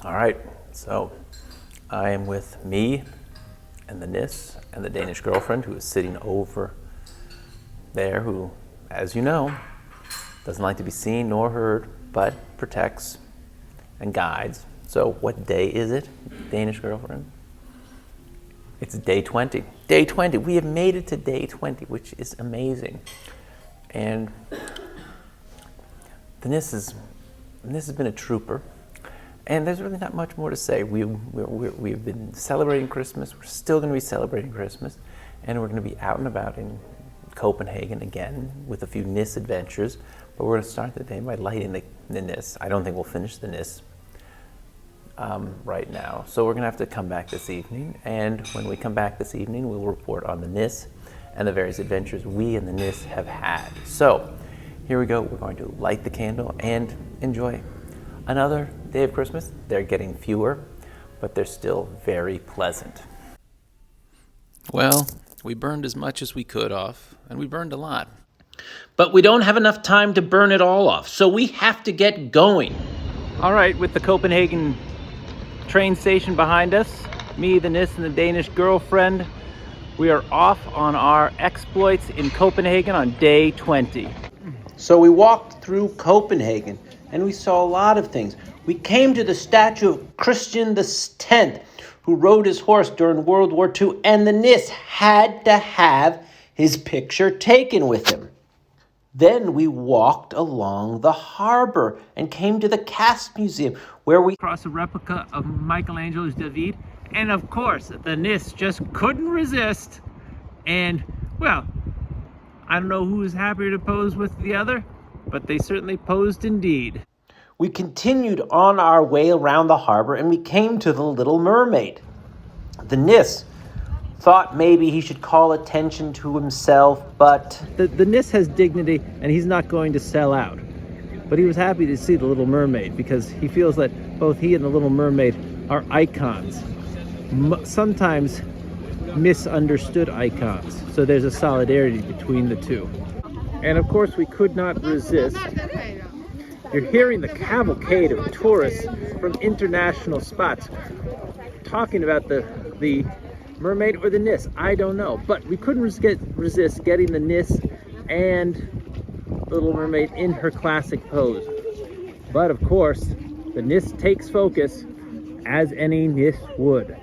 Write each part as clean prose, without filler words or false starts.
All right, so I am with me and the Nisse and the Danish girlfriend who is sitting over there, who, as you know, doesn't like to be seen nor heard, but protects and guides. So what day is it, Danish girlfriend? It's day 20. Day 20. We have made it to day 20, which is amazing. And the Nisse has been a trooper. And there's really not much more to say. We've been celebrating Christmas. We're still going to be celebrating Christmas. And we're going to be out and about in Copenhagen again with a few Nisse adventures. But we're going to start the day by lighting the Nisse. I don't think we'll finish the Nisse right now. So we're going to have to come back this evening. And when we come back this evening, we'll report on the Nisse and the various adventures we and the Nisse have had. So here we go. We're going to light the candle and enjoy another day of Christmas. They're getting fewer, but they're still very pleasant. Well, we burned as much as we could off, and we burned a lot. But we don't have enough time to burn it all off, so we have to get going. All right, with the Copenhagen train station behind us, me, the Nisse, and the Danish girlfriend, we are off on our exploits in Copenhagen on day 20. So we walked through Copenhagen, and we saw a lot of things. We came to the statue of Christian X, who rode his horse during World War II, and the Nisse had to have his picture taken with him. Then we walked along the harbor and came to the Cast Museum, where we Across a replica of Michelangelo's David, and of course, the Nisse just couldn't resist. And, well, I don't know who was happier to pose with the other, but they certainly posed indeed. We continued on our way around the harbor and we came to the Little Mermaid. The Nisse thought maybe he should call attention to himself, but The Nisse has dignity and he's not going to sell out. But he was happy to see the Little Mermaid because he feels that both he and the Little Mermaid are icons. Sometimes misunderstood icons. So there's a solidarity between the two. And of course we could not resist. You're hearing the cavalcade of tourists from international spots talking about the mermaid or the Nisse. I don't know, but we couldn't resist getting the Nisse and the Little Mermaid in her classic pose. But of course, the Nisse takes focus, as any Nisse would.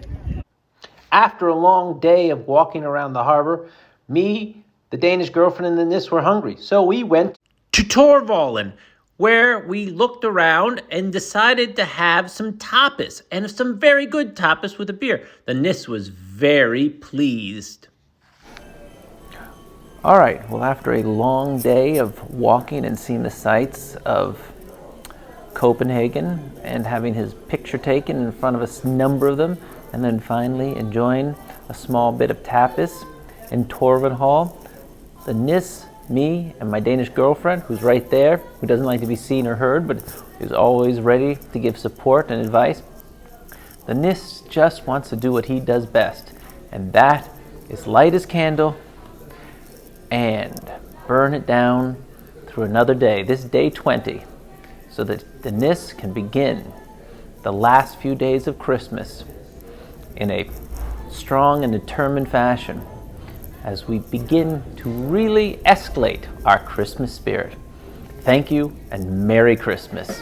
after a long day of walking around the harbor, me, the Danish girlfriend, and the Nisse were hungry. So we went to Thorvahal, where we looked around and decided to have some tapas, and some very good tapas with a beer. The Nisse was very pleased. All right, well, after a long day of walking and seeing the sights of Copenhagen and having his picture taken in front of a number of them, and then finally enjoying a small bit of tapas in Thorvahal, the Nisse, me, and my Danish girlfriend, who's right there, who doesn't like to be seen or heard, but is always ready to give support and advice. The Nisse just wants to do what he does best, and that is light his candle and burn it down through another day, this day 20, so that the Nisse can begin the last few days of Christmas in a strong and determined fashion as we begin to really escalate our Christmas spirit. Thank you and Merry Christmas.